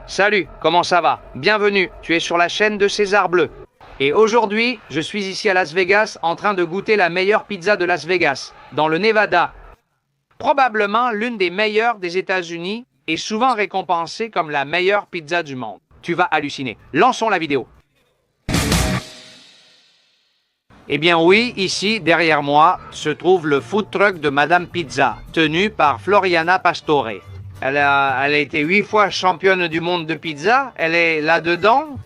Salut, comment ça va? Bienvenue, tu es sur la chaîne de César Bleu. Et aujourd'hui, je suis ici à Las Vegas en train de goûter la meilleure pizza de Las Vegas, dans le Nevada. Probablement l'une des meilleures des États-Unis et souvent récompensée comme la meilleure pizza du monde. Tu vas halluciner. Lançons la vidéo. Eh bien oui, ici, derrière moi, se trouve le food truck de Madame Pizza, tenu par Floriana Pastore. Elle a été 8 fois championne du monde de pizza. Elle est là-dedans.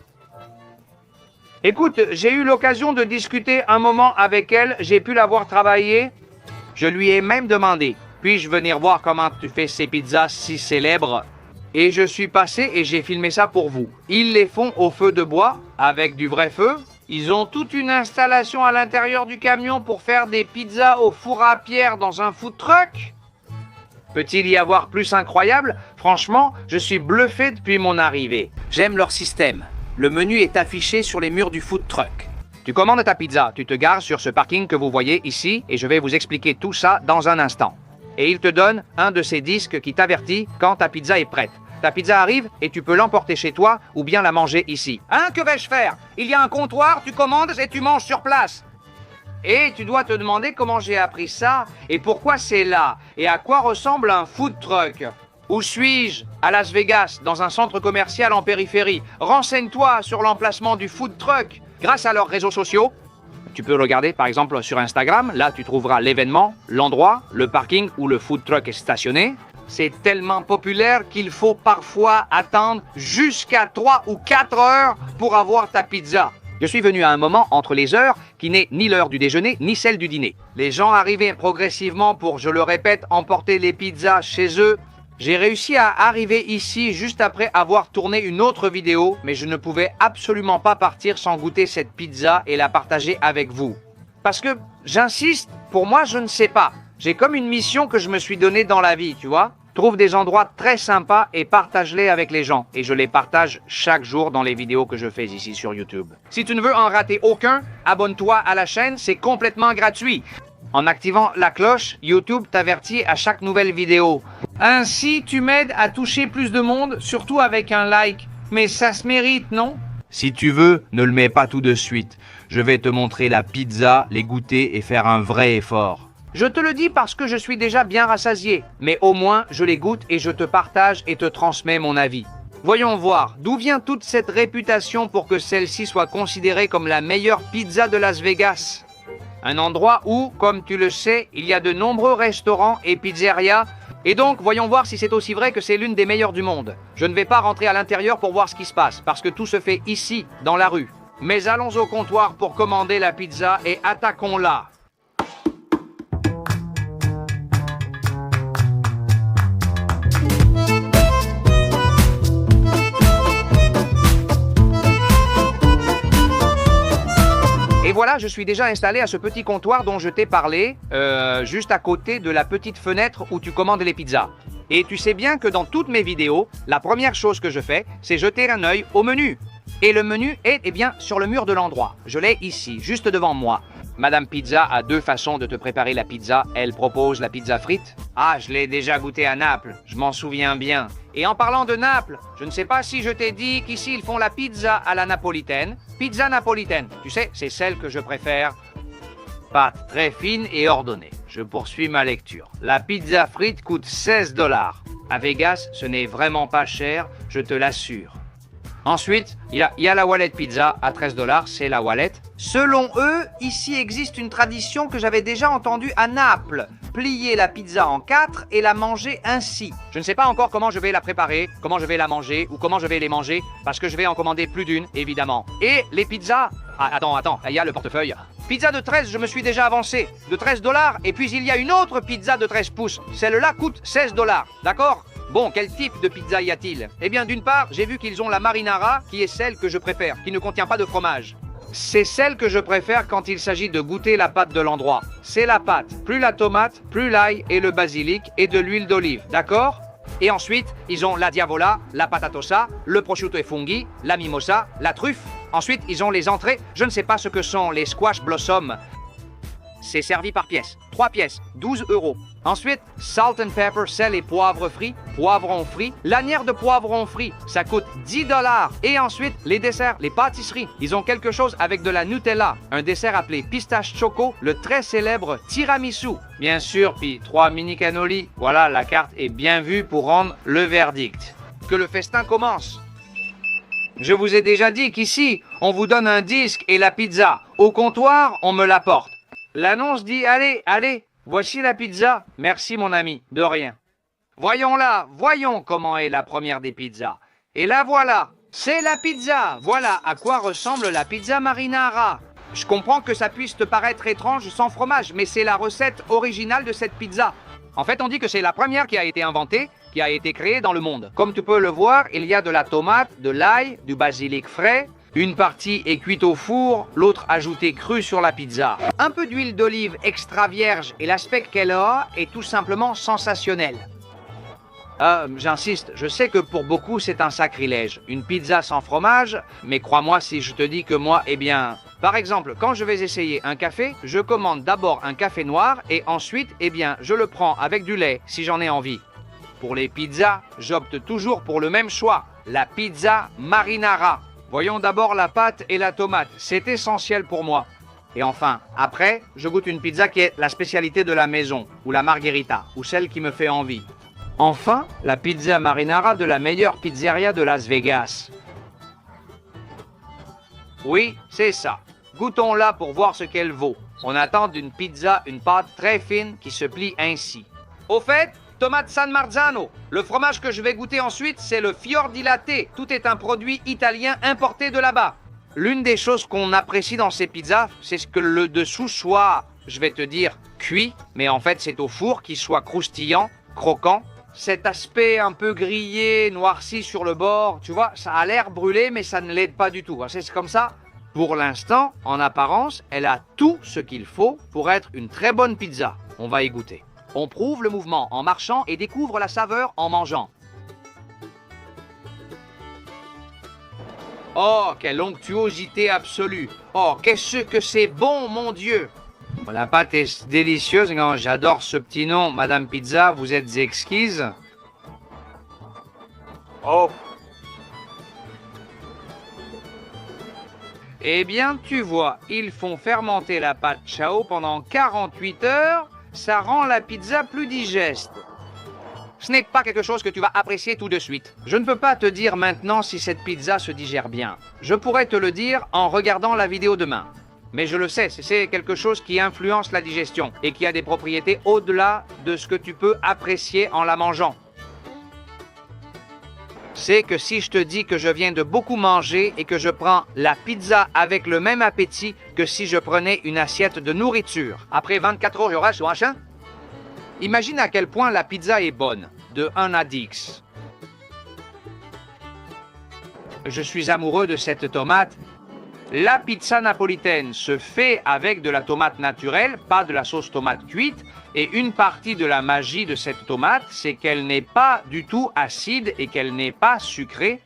Écoute, j'ai eu l'occasion de discuter un moment avec elle. J'ai pu la voir travailler. Je lui ai même demandé, puis-je venir voir comment tu fais ces pizzas si célèbres? Et je suis passé et j'ai filmé ça pour vous. Ils les font au feu de bois, avec du vrai feu. Ils ont toute une installation à l'intérieur du camion pour faire des pizzas au four à pierre dans un food truck. Peut-il y avoir plus incroyable? Franchement, je suis bluffé depuis mon arrivée. J'aime leur système. Le menu est affiché sur les murs du food truck. Tu commandes ta pizza, tu te gares sur ce parking que vous voyez ici et je vais vous expliquer tout ça dans un instant. Et il te donne un de ces disques qui t'avertit quand ta pizza est prête. Ta pizza arrive et tu peux l'emporter chez toi ou bien la manger ici. Hein, que vais-je faire? Il y a un comptoir, tu commandes et tu manges sur place. Et tu dois te demander comment j'ai appris ça et pourquoi c'est là et à quoi ressemble un food truck. Où suis-je? À Las Vegas, dans un centre commercial en périphérie. Renseigne-toi sur l'emplacement du food truck grâce à leurs réseaux sociaux. Tu peux regarder par exemple sur Instagram, là tu trouveras l'événement, l'endroit, le parking où le food truck est stationné. C'est tellement populaire qu'il faut parfois attendre jusqu'à 3 ou 4 heures pour avoir ta pizza. Je suis venu à un moment entre les heures qui n'est ni l'heure du déjeuner ni celle du dîner. Les gens arrivaient progressivement pour, je le répète, emporter les pizzas chez eux. J'ai réussi à arriver ici juste après avoir tourné une autre vidéo, mais je ne pouvais absolument pas partir sans goûter cette pizza et la partager avec vous. Parce que, j'insiste, pour moi, je ne sais pas. J'ai comme une mission que je me suis donnée dans la vie, tu vois. Trouve des endroits très sympas et partage-les avec les gens. Et je les partage chaque jour dans les vidéos que je fais ici sur YouTube. Si tu ne veux en rater aucun, abonne-toi à la chaîne, c'est complètement gratuit. En activant la cloche, YouTube t'avertit à chaque nouvelle vidéo. Ainsi, tu m'aides à toucher plus de monde, surtout avec un like. Mais ça se mérite, non? Si tu veux, ne le mets pas tout de suite. Je vais te montrer la pizza, les goûter et faire un vrai effort. Je te le dis parce que je suis déjà bien rassasié, mais au moins je les goûte et je te partage et te transmets mon avis. Voyons voir, d'où vient toute cette réputation pour que celle-ci soit considérée comme la meilleure pizza de Las Vegas? Un endroit où, comme tu le sais, il y a de nombreux restaurants et pizzerias, et donc voyons voir si c'est aussi vrai que c'est l'une des meilleures du monde. Je ne vais pas rentrer à l'intérieur pour voir ce qui se passe, parce que tout se fait ici, dans la rue. Mais allons au comptoir pour commander la pizza et attaquons-la. Et voilà, je suis déjà installé à ce petit comptoir dont je t'ai parlé, juste à côté de la petite fenêtre où tu commandes les pizzas. Et tu sais bien que dans toutes mes vidéos, la première chose que je fais, c'est jeter un œil au menu. Et le menu est, eh bien, sur le mur de l'endroit. Je l'ai ici, juste devant moi. Madame Pizza a 2 façons de te préparer la pizza. Elle propose la pizza frite. Ah, je l'ai déjà goûté à Naples, je m'en souviens bien. Et en parlant de Naples, je ne sais pas si je t'ai dit qu'ici ils font la pizza à la napolitaine. Pizza napolitaine, tu sais, c'est celle que je préfère. Pâte très fine et ordonnée. Je poursuis ma lecture. La pizza frite coûte 16 $. À Vegas, ce n'est vraiment pas cher, je te l'assure. Ensuite, il y a la Wallet Pizza à 13 $, c'est la Wallet. Selon eux, ici existe une tradition que j'avais déjà entendue à Naples. Plier la pizza en 4 et la manger ainsi. Je ne sais pas encore comment je vais la préparer, comment je vais la manger ou comment je vais les manger, parce que je vais en commander plus d'une, évidemment. Et les pizzas... Ah, attends, il y a le portefeuille. Pizza de 13, je me suis déjà avancé. De 13 $, et puis il y a une autre pizza de 13 pouces. Celle-là coûte 16 $, d'accord? Bon, quel type de pizza y a-t-il? Eh bien, d'une part, j'ai vu qu'ils ont la marinara, qui est celle que je préfère, qui ne contient pas de fromage. C'est celle que je préfère quand il s'agit de goûter la pâte de l'endroit. C'est la pâte, plus la tomate, plus l'ail et le basilic et de l'huile d'olive, d'accord? Et ensuite, ils ont la diavola, la patatosa, le prosciutto e funghi, la mimosa, la truffe. Ensuite, ils ont les entrées, je ne sais pas ce que sont les squash blossom. C'est servi par pièces. 3 pièces, 12 €. Ensuite, salt and pepper, sel et poivre frits, poivrons frits. Lanière de poivrons frits, ça coûte 10 $. Et ensuite, les desserts, les pâtisseries. Ils ont quelque chose avec de la Nutella, un dessert appelé pistache choco, le très célèbre tiramisu. Bien sûr, puis 3 mini cannolis. Voilà, la carte est bien vue pour rendre le verdict. Que le festin commence. Je vous ai déjà dit qu'ici, on vous donne un disque et la pizza. Au comptoir, on me l'apporte. L'annonce dit « Allez, allez, voici la pizza. Merci mon ami, de rien. » Voyons-la, voyons comment est la première des pizzas. Et la voilà, c'est la pizza. Voilà à quoi ressemble la pizza marinara. Je comprends que ça puisse te paraître étrange sans fromage, mais c'est la recette originale de cette pizza. En fait, on dit que c'est la première qui a été inventée, qui a été créée dans le monde. Comme tu peux le voir, il y a de la tomate, de l'ail, du basilic frais. Une partie est cuite au four, l'autre ajoutée crue sur la pizza. Un peu d'huile d'olive extra vierge et l'aspect qu'elle a est tout simplement sensationnel. J'insiste, je sais que pour beaucoup c'est un sacrilège. Une pizza sans fromage, mais crois-moi si je te dis que moi, eh bien... Par exemple, quand je vais essayer un café, je commande d'abord un café noir et ensuite, eh bien, je le prends avec du lait si j'en ai envie. Pour les pizzas, j'opte toujours pour le même choix, la pizza marinara. Voyons d'abord la pâte et la tomate, c'est essentiel pour moi. Et enfin, après, je goûte une pizza qui est la spécialité de la maison, ou la margherita, ou celle qui me fait envie. Enfin, la pizza marinara de la meilleure pizzeria de Las Vegas. Oui, c'est ça. Goûtons-la pour voir ce qu'elle vaut. On attend d'une pizza une pâte très fine qui se plie ainsi. Au fait, tomate San Marzano. Le fromage que je vais goûter ensuite, c'est le Fior di Latte. Tout est un produit italien importé de là-bas. L'une des choses qu'on apprécie dans ces pizzas, c'est que le dessous soit, je vais te dire, cuit, mais en fait c'est au four qu'il soit croustillant, croquant. Cet aspect un peu grillé, noirci sur le bord, tu vois, ça a l'air brûlé, mais ça ne l'aide pas du tout. C'est comme ça. Pour l'instant, en apparence, elle a tout ce qu'il faut pour être une très bonne pizza. On va y goûter. On prouve le mouvement en marchant et découvre la saveur en mangeant. Oh, quelle onctuosité absolue! Oh, qu'est-ce que c'est bon, mon Dieu! La pâte est délicieuse. J'adore ce petit nom, Madame Pizza, vous êtes exquise. Oh! Eh bien, tu vois, ils font fermenter la pâte Ciao pendant 48 heures. Ça rend la pizza plus digeste. Ce n'est pas quelque chose que tu vas apprécier tout de suite. Je ne peux pas te dire maintenant si cette pizza se digère bien. Je pourrais te le dire en regardant la vidéo demain. Mais je le sais, c'est quelque chose qui influence la digestion et qui a des propriétés au-delà de ce que tu peux apprécier en la mangeant. C'est que si je te dis que je viens de beaucoup manger et que je prends la pizza avec le même appétit que si je prenais une assiette de nourriture. Après 24 heures, j'aurai sur un chien. Imagine à quel point la pizza est bonne, de 1 à 10. Je suis amoureux de cette tomate. La pizza napolitaine se fait avec de la tomate naturelle, pas de la sauce tomate cuite. Et une partie de la magie de cette tomate, c'est qu'elle n'est pas du tout acide et qu'elle n'est pas sucrée.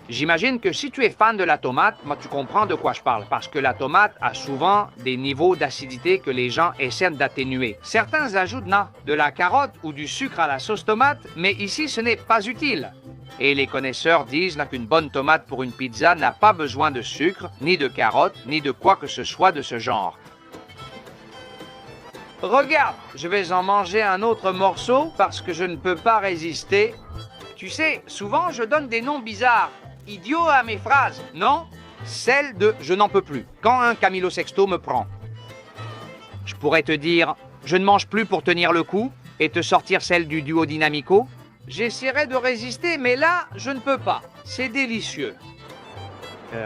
J'imagine que si tu es fan de la tomate, moi, tu comprends de quoi je parle, parce que la tomate a souvent des niveaux d'acidité que les gens essaient d'atténuer. Certains ajoutent de la carotte ou du sucre à la sauce tomate, mais ici, ce n'est pas utile. Et les connaisseurs disent qu'une bonne tomate pour une pizza n'a pas besoin de sucre, ni de carotte, ni de quoi que ce soit de ce genre. Regarde, je vais en manger un autre morceau parce que je ne peux pas résister. Tu sais, souvent je donne des noms bizarres, idiots à mes phrases, non? Celle de « je n'en peux plus » quand un Camilo Sexto me prend. Je pourrais te dire « je ne mange plus pour tenir le coup » et te sortir celle du duo Dynamico. J'essaierai de résister, mais là, je ne peux pas. C'est délicieux.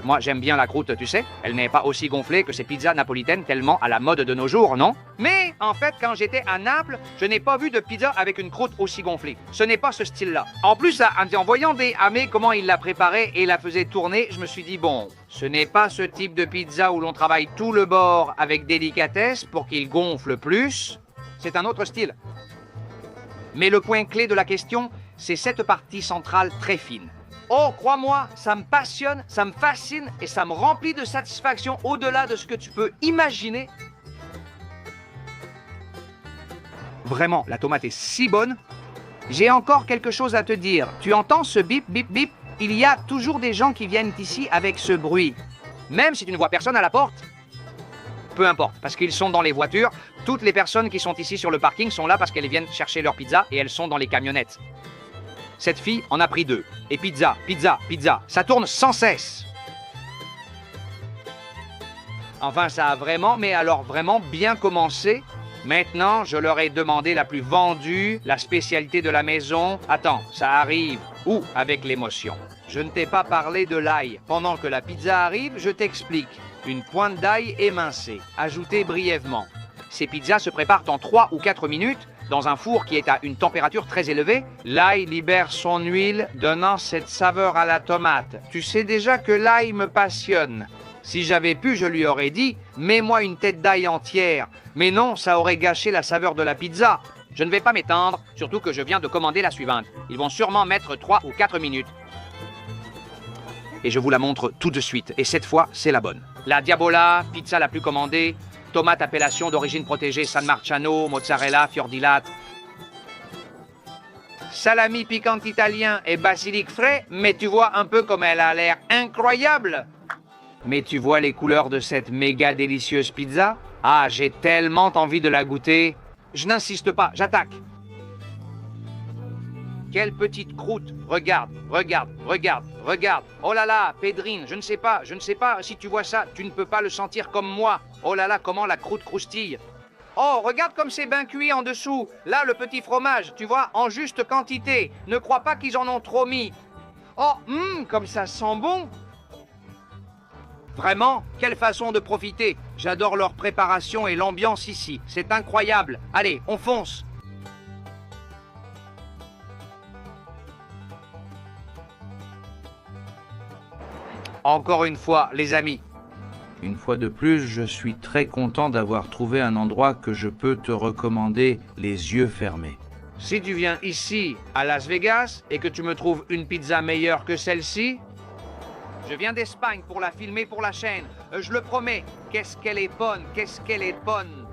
Moi, j'aime bien la croûte, tu sais. Elle n'est pas aussi gonflée que ces pizzas napolitaines tellement à la mode de nos jours, non? Mais, en fait, quand j'étais à Naples, je n'ai pas vu de pizza avec une croûte aussi gonflée. Ce n'est pas ce style-là. En plus, en voyant des Amé comment ils la préparaient et la faisaient tourner, je me suis dit, bon, ce n'est pas ce type de pizza où l'on travaille tout le bord avec délicatesse pour qu'il gonfle plus. C'est un autre style. Mais le point clé de la question, c'est cette partie centrale très fine. Oh, crois-moi, ça me passionne, ça me fascine et ça me remplit de satisfaction au-delà de ce que tu peux imaginer. Vraiment, la tomate est si bonne. J'ai encore quelque chose à te dire. Tu entends ce bip, bip, bip? Il y a toujours des gens qui viennent ici avec ce bruit. Même si tu ne vois personne à la porte. Peu importe, parce qu'ils sont dans les voitures. Toutes les personnes qui sont ici sur le parking sont là parce qu'elles viennent chercher leur pizza et elles sont dans les camionnettes. Cette fille en a pris 2. Et pizza, pizza, pizza. Ça tourne sans cesse. Enfin, ça a vraiment, mais alors vraiment bien commencé. Maintenant, je leur ai demandé la plus vendue, la spécialité de la maison. Attends, ça arrive. Ou avec l'émotion. Je ne t'ai pas parlé de l'ail. Pendant que la pizza arrive, je t'explique. Une pointe d'ail émincée, ajoutée brièvement. Ces pizzas se préparent en 3 ou 4 minutes dans un four qui est à une température très élevée. L'ail libère son huile, donnant cette saveur à la tomate. Tu sais déjà que l'ail me passionne. Si j'avais pu, je lui aurais dit « Mets-moi une tête d'ail entière ». Mais non, ça aurait gâché la saveur de la pizza. Je ne vais pas m'étendre, surtout que je viens de commander la suivante. Ils vont sûrement mettre 3 ou 4 minutes. Et je vous la montre tout de suite. Et cette fois, c'est la bonne. La Diabola, pizza la plus commandée, tomate appellation d'origine protégée San Marciano, mozzarella, fior di latte. Salami piquant italien et basilic frais, mais tu vois un peu comme elle a l'air incroyable. Mais tu vois les couleurs de cette méga délicieuse pizza? Ah, j'ai tellement envie de la goûter. Je n'insiste pas, j'attaque. Quelle petite croûte. Regarde, regarde, regarde, regarde. Oh là là, Pédrine, je ne sais pas si tu vois ça, tu ne peux pas le sentir comme moi. Oh là là, comment la croûte croustille. Oh, regarde comme c'est bien cuit en dessous. Là, le petit fromage, tu vois, en juste quantité. Ne crois pas qu'ils en ont trop mis. Oh, comme ça sent bon. Vraiment, quelle façon de profiter. J'adore leur préparation et l'ambiance ici. C'est incroyable. Allez, on fonce. Encore une fois, les amis. Une fois de plus, je suis très content d'avoir trouvé un endroit que je peux te recommander les yeux fermés. Si tu viens ici, à Las Vegas, et que tu me trouves une pizza meilleure que celle-ci, je viens d'Espagne pour la filmer pour la chaîne. Je le promets. Qu'est-ce qu'elle est bonne, qu'est-ce qu'elle est bonne.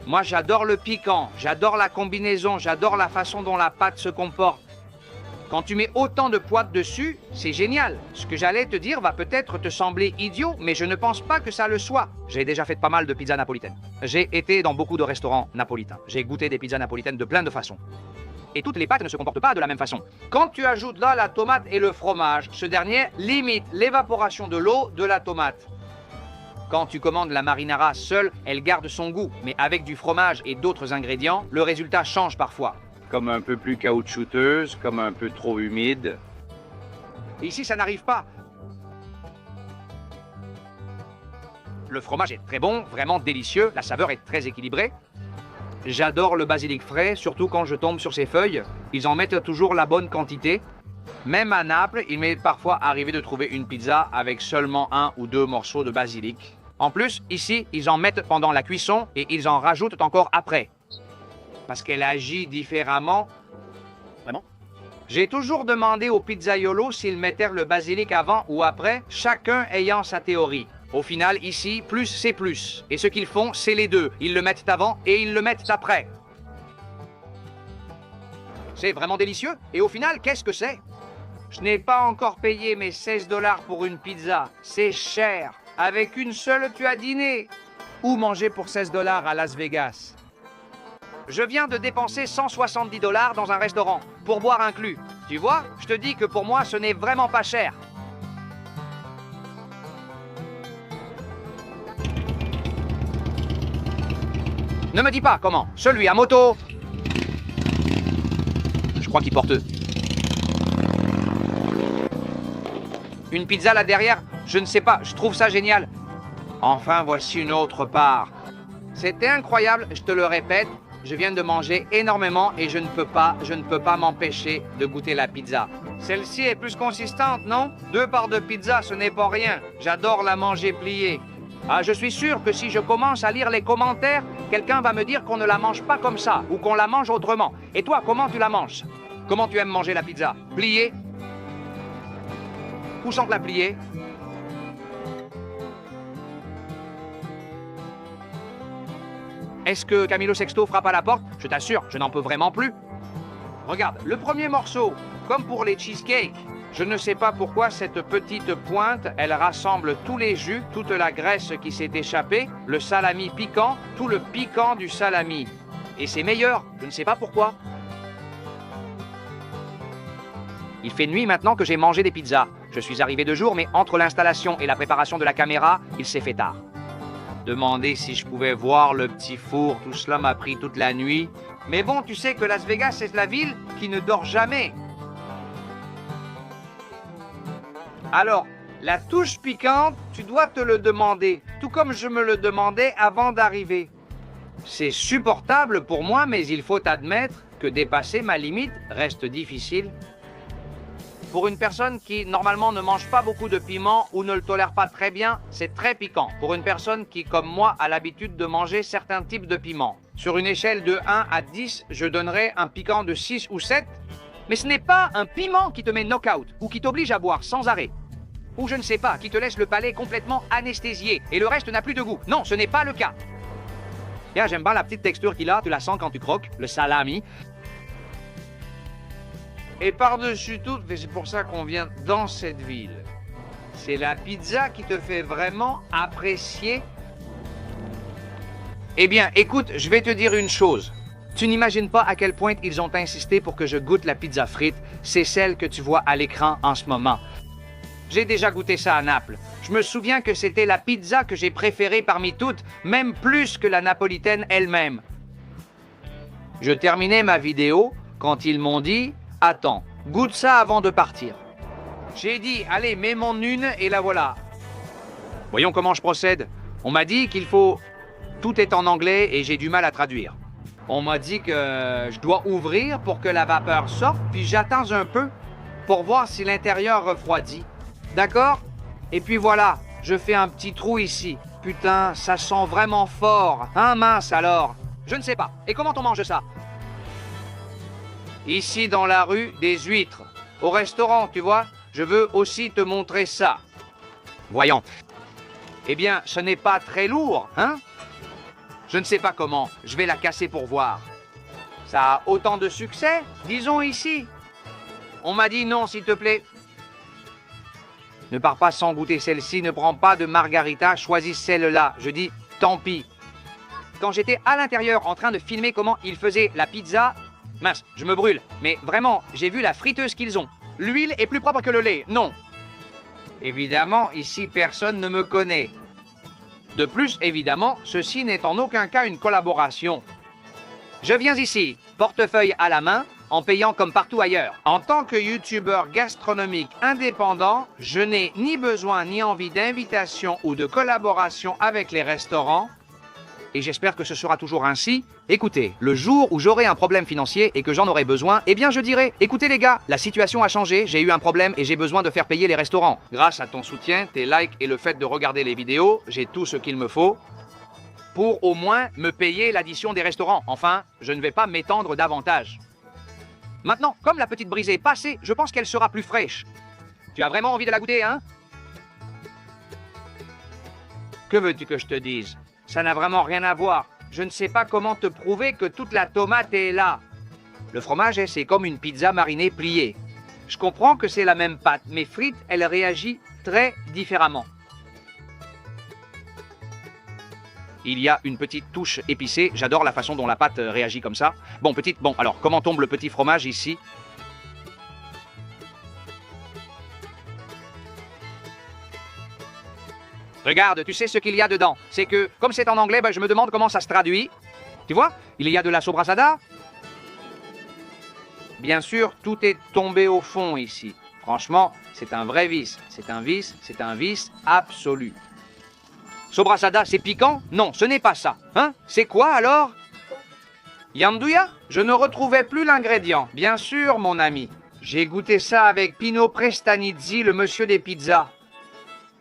Moi, j'adore le piquant, j'adore la combinaison, j'adore la façon dont la pâte se comporte. Quand tu mets autant de poids dessus, c'est génial. Ce que j'allais te dire va peut-être te sembler idiot, mais je ne pense pas que ça le soit. J'ai déjà fait pas mal de pizzas napolitaines. J'ai été dans beaucoup de restaurants napolitains. J'ai goûté des pizzas napolitaines de plein de façons. Et toutes les pâtes ne se comportent pas de la même façon. Quand tu ajoutes là la tomate et le fromage, ce dernier limite l'évaporation de l'eau de la tomate. Quand tu commandes la marinara seule, elle garde son goût, mais avec du fromage et d'autres ingrédients, le résultat change parfois. Comme un peu plus caoutchouteuse, comme un peu trop humide. Ici, ça n'arrive pas. Le fromage est très bon, vraiment délicieux, la saveur est très équilibrée. J'adore le basilic frais, surtout quand je tombe sur ses feuilles. Ils en mettent toujours la bonne quantité. Même à Naples, il m'est parfois arrivé de trouver une pizza avec seulement 1 ou 2 morceaux de basilic. En plus, ici, ils en mettent pendant la cuisson et ils en rajoutent encore après. Parce qu'elle agit différemment. Vraiment? J'ai toujours demandé aux pizzaiolos s'ils mettaient le basilic avant ou après, chacun ayant sa théorie. Au final, ici, plus c'est plus. Et ce qu'ils font, c'est les deux. Ils le mettent avant et ils le mettent après. C'est vraiment délicieux. Et au final, qu'est-ce que c'est? Je n'ai pas encore payé mes 16 $ pour une pizza. C'est cher. Avec une seule, tu as dîné. Où manger pour 16 $ à Las Vegas? Je viens de dépenser 170 $ dans un restaurant, pour boire inclus. Tu vois, je te dis que pour moi, ce n'est vraiment pas cher. Ne me dis pas comment. Celui à moto. Je crois qu'il porte. Une pizza là derrière, je ne sais pas, je trouve ça génial. Enfin, voici une autre part. C'était incroyable, je te le répète. Je viens de manger énormément et je ne peux pas m'empêcher de goûter la pizza. Celle-ci est plus consistante, non? 2 parts de pizza, ce n'est pas rien. J'adore la manger pliée. Ah, je suis sûr que si je commence à lire les commentaires, quelqu'un va me dire qu'on ne la mange pas comme ça ou qu'on la mange autrement. Et toi, comment tu la manges? Comment tu aimes manger la pizza? Pliée? Ou sans te la plier? Est-ce que Camilo Sexto frappe à la porte? Je t'assure, je n'en peux vraiment plus. Regarde, le premier morceau, comme pour les cheesecakes. Je ne sais pas pourquoi cette petite pointe, elle rassemble tous les jus, toute la graisse qui s'est échappée, le salami piquant, tout le piquant du salami. Et c'est meilleur, je ne sais pas pourquoi. Il fait nuit maintenant que j'ai mangé des pizzas. Je suis arrivé de jour, mais entre l'installation et la préparation de la caméra, il s'est fait tard. Demander si je pouvais voir le petit four, tout cela m'a pris toute la nuit. Mais bon, tu sais que Las Vegas, c'est la ville qui ne dort jamais. Alors, la touche piquante, tu dois te le demander, tout comme je me le demandais avant d'arriver. C'est supportable pour moi, mais il faut admettre que dépasser ma limite reste difficile. Pour une personne qui, normalement, ne mange pas beaucoup de piment ou ne le tolère pas très bien, c'est très piquant. Pour une personne qui, comme moi, a l'habitude de manger certains types de piments. Sur une échelle de 1 à 10, je donnerais un piquant de 6 ou 7. Mais ce n'est pas un piment qui te met knock-out ou qui t'oblige à boire sans arrêt. Ou je ne sais pas, qui te laisse le palais complètement anesthésié et le reste n'a plus de goût. Non, ce n'est pas le cas. Tiens, j'aime bien la petite texture qu'il a, tu la sens quand tu croques, le salami. Et par-dessus tout, c'est pour ça qu'on vient dans cette ville. C'est la pizza qui te fait vraiment apprécier. Eh bien, écoute, je vais te dire une chose. Tu n'imagines pas à quel point ils ont insisté pour que je goûte la pizza frite. C'est celle que tu vois à l'écran en ce moment. J'ai déjà goûté ça à Naples. Je me souviens que c'était la pizza que j'ai préférée parmi toutes, même plus que la napolitaine elle-même. Je terminais ma vidéo quand ils m'ont dit « Attends, goûte ça avant de partir. » J'ai dit « Allez, mets mon une et la voilà. » Voyons comment je procède. On m'a dit qu'il faut... Tout est en anglais et j'ai du mal à traduire. On m'a dit que je dois ouvrir pour que la vapeur sorte, puis j'attends un peu pour voir si l'intérieur refroidit. D'accord? Et puis voilà, je fais un petit trou ici. Putain, ça sent vraiment fort. Hein, mince alors? Je ne sais pas. Et comment on mange ça? Ici dans la rue, des huîtres. Au restaurant, tu vois? Je veux aussi te montrer ça. Voyons. Eh bien, ce n'est pas très lourd, hein? Je ne sais pas comment. Je vais la casser pour voir. Ça a autant de succès? Disons ici. On m'a dit non, s'il te plaît. Ne pars pas sans goûter celle-ci, ne prends pas de margarita, choisis celle-là. Je dis, tant pis. Quand j'étais à l'intérieur en train de filmer comment ils faisaient la pizza, mince, je me brûle. Mais vraiment, j'ai vu la friteuse qu'ils ont. L'huile est plus propre que le lait, non. Évidemment, ici, personne ne me connaît. De plus, évidemment, ceci n'est en aucun cas une collaboration. Je viens ici, portefeuille à la main, en payant comme partout ailleurs. En tant que youtubeur gastronomique indépendant, je n'ai ni besoin ni envie d'invitation ou de collaboration avec les restaurants. Et j'espère que ce sera toujours ainsi. Écoutez, le jour où j'aurai un problème financier et que j'en aurai besoin, eh bien je dirai, écoutez les gars, la situation a changé, j'ai eu un problème et j'ai besoin de faire payer les restaurants. Grâce à ton soutien, tes likes et le fait de regarder les vidéos, j'ai tout ce qu'il me faut pour au moins me payer l'addition des restaurants. Enfin, je ne vais pas m'étendre davantage. Maintenant, comme la petite brisée est passée, je pense qu'elle sera plus fraîche. Tu as vraiment envie de la goûter, hein? Que veux-tu que je te dise? Ça n'a vraiment rien à voir. Je ne sais pas comment te prouver que toute la tomate est là. Le fromage, c'est comme une pizza marinée pliée. Je comprends que c'est la même pâte, mais frite, elle réagit très différemment. Il y a une petite touche épicée. J'adore la façon dont la pâte réagit comme ça. Bon, alors, comment tombe le petit fromage ici? Regarde, tu sais ce qu'il y a dedans. C'est que, comme c'est en anglais, je me demande comment ça se traduit. Tu vois? Il y a de la sobrassada. Bien sûr, tout est tombé au fond ici. Franchement, c'est un vrai vice. C'est un vice absolu. Sobrassada, c'est piquant? Non, ce n'est pas ça. Hein? C'est quoi alors? Yandouya? Je ne retrouvais plus l'ingrédient. Bien sûr, mon ami. J'ai goûté ça avec Pino Prestanizzi, le monsieur des pizzas.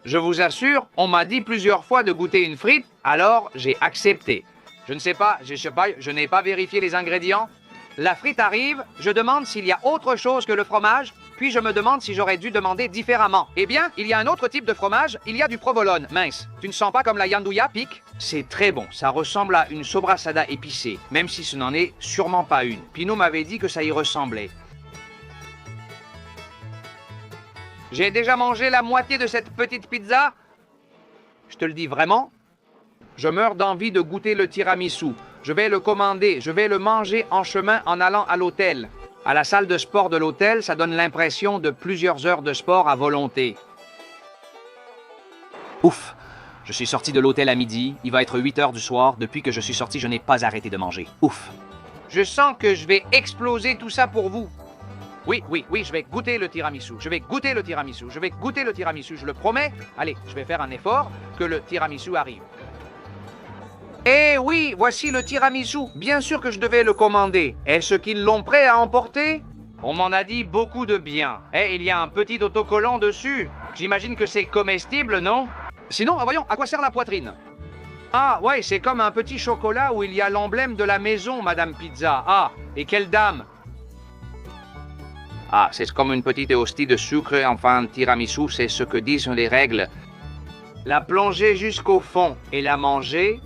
Je vous assure, on m'a dit plusieurs fois de goûter une frite, alors j'ai accepté. Je ne sais pas, je n'ai pas vérifié les ingrédients. La frite arrive, je demande s'il y a autre chose que le fromage. Puis je me demande si j'aurais dû demander différemment. Eh bien, il y a un autre type de fromage, il y a du provolone, mince. Tu ne sens pas comme la yandouilla, pique? C'est très bon, ça ressemble à une sobrassada épicée, même si ce n'en est sûrement pas une. Pino m'avait dit que ça y ressemblait. J'ai déjà mangé la moitié de cette petite pizza. Je te le dis vraiment. Je meurs d'envie de goûter le tiramisu. Je vais le commander, je vais le manger en chemin en allant à l'hôtel. À la salle de sport de l'hôtel, ça donne l'impression de plusieurs heures de sport à volonté. Ouf, je suis sorti de l'hôtel à midi, il va être 8 heures du soir. Depuis que je suis sorti, je n'ai pas arrêté de manger. Ouf. Je sens que je vais exploser tout ça pour vous. Oui, je vais goûter le tiramisu. Je vais goûter le tiramisu. Je vais goûter le tiramisu, je le promets. Allez, je vais faire un effort que le tiramisu arrive. Eh oui, voici le tiramisu. Bien sûr que je devais le commander. Est-ce qu'ils l'ont prêt à emporter? On m'en a dit beaucoup de bien. Eh, il y a un petit autocollant dessus. J'imagine que c'est comestible, non? Sinon, voyons, à quoi sert la poitrine? Ah, ouais, c'est comme un petit chocolat où il y a l'emblème de la maison, Madame Pizza. Ah, et quelle dame! Ah, c'est comme une petite hostie de sucre, enfin, tiramisu, c'est ce que disent les règles. La plonger jusqu'au fond et la manger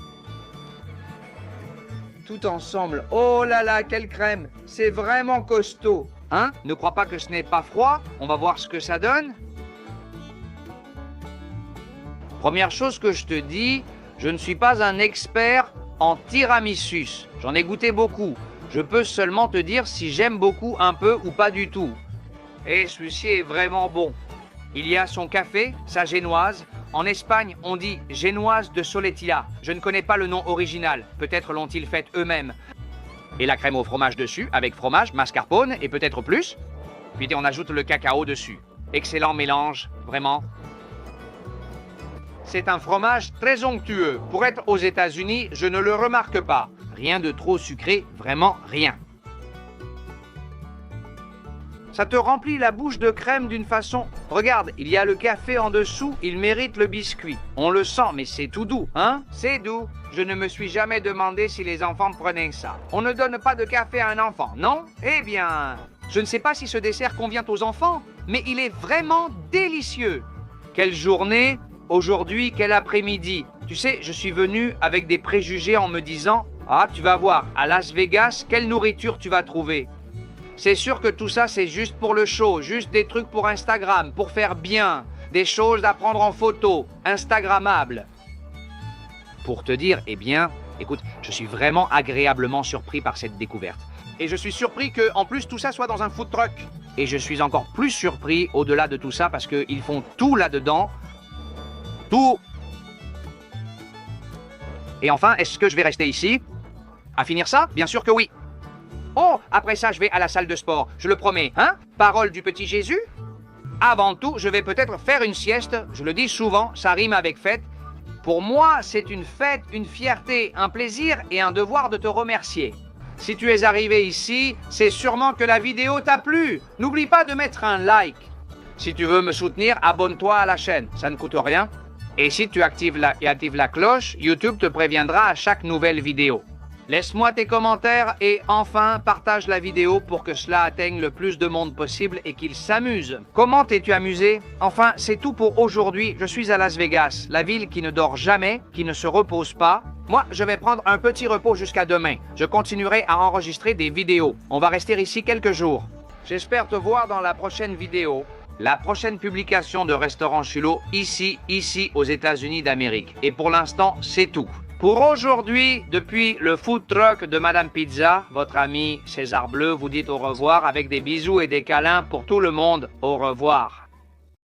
tout ensemble. Oh là là, quelle crème! C'est vraiment costaud. Hein? Ne crois pas que ce n'est pas froid? On va voir ce que ça donne. Première chose que je te dis, je ne suis pas un expert en tiramisus. J'en ai goûté beaucoup. Je peux seulement te dire si j'aime beaucoup un peu ou pas du tout. Et celui-ci est vraiment bon. Il y a son café, sa génoise. En Espagne, on dit génoise de Soletia. Je ne connais pas le nom original. Peut-être l'ont-ils faite eux-mêmes. Et la crème au fromage dessus, avec fromage, mascarpone et peut-être plus. Puis on ajoute le cacao dessus. Excellent mélange, vraiment. C'est un fromage très onctueux. Pour être aux États-Unis, je ne le remarque pas. Rien de trop sucré, vraiment rien. Ça te remplit la bouche de crème d'une façon... Regarde, il y a le café en dessous, il mérite le biscuit. On le sent, mais c'est tout doux, hein? C'est doux. Je ne me suis jamais demandé si les enfants prenaient ça. On ne donne pas de café à un enfant, non? Eh bien, je ne sais pas si ce dessert convient aux enfants, mais il est vraiment délicieux. Quelle journée, aujourd'hui, quel après-midi. Tu sais, je suis venu avec des préjugés en me disant... Ah, tu vas voir, à Las Vegas, quelle nourriture tu vas trouver? C'est sûr que tout ça, c'est juste pour le show, juste des trucs pour Instagram, pour faire bien, des choses à prendre en photo, Instagrammables. Pour te dire, eh bien, écoute, je suis vraiment agréablement surpris par cette découverte. Et je suis surpris que, en plus, tout ça soit dans un food truck. Et je suis encore plus surpris au-delà de tout ça parce qu'ils font tout là-dedans. Tout. Et enfin, est-ce que je vais rester ici à finir ça? Bien sûr que oui. Oh, après ça, je vais à la salle de sport, je le promets, hein? Parole du petit Jésus. Avant tout, je vais peut-être faire une sieste. Je le dis souvent, ça rime avec fête. Pour moi, c'est une fête, une fierté, un plaisir et un devoir de te remercier. Si tu es arrivé ici, c'est sûrement que la vidéo t'a plu. N'oublie pas de mettre un like. Si tu veux me soutenir, abonne-toi à la chaîne, ça ne coûte rien. Et si tu actives la cloche, YouTube te préviendra à chaque nouvelle vidéo. Laisse-moi tes commentaires et enfin partage la vidéo pour que cela atteigne le plus de monde possible et qu'il s'amuse. Comment t'es-tu amusé? Enfin, c'est tout pour aujourd'hui. Je suis à Las Vegas, la ville qui ne dort jamais, qui ne se repose pas. Moi, je vais prendre un petit repos jusqu'à demain. Je continuerai à enregistrer des vidéos. On va rester ici quelques jours. J'espère te voir dans la prochaine vidéo. La prochaine publication de Restaurant Chulo ici aux États-Unis d'Amérique. Et pour l'instant, c'est tout. Pour aujourd'hui, depuis le food truck de Madame Pizza, votre ami César Bleu vous dit au revoir avec des bisous et des câlins pour tout le monde. Au revoir.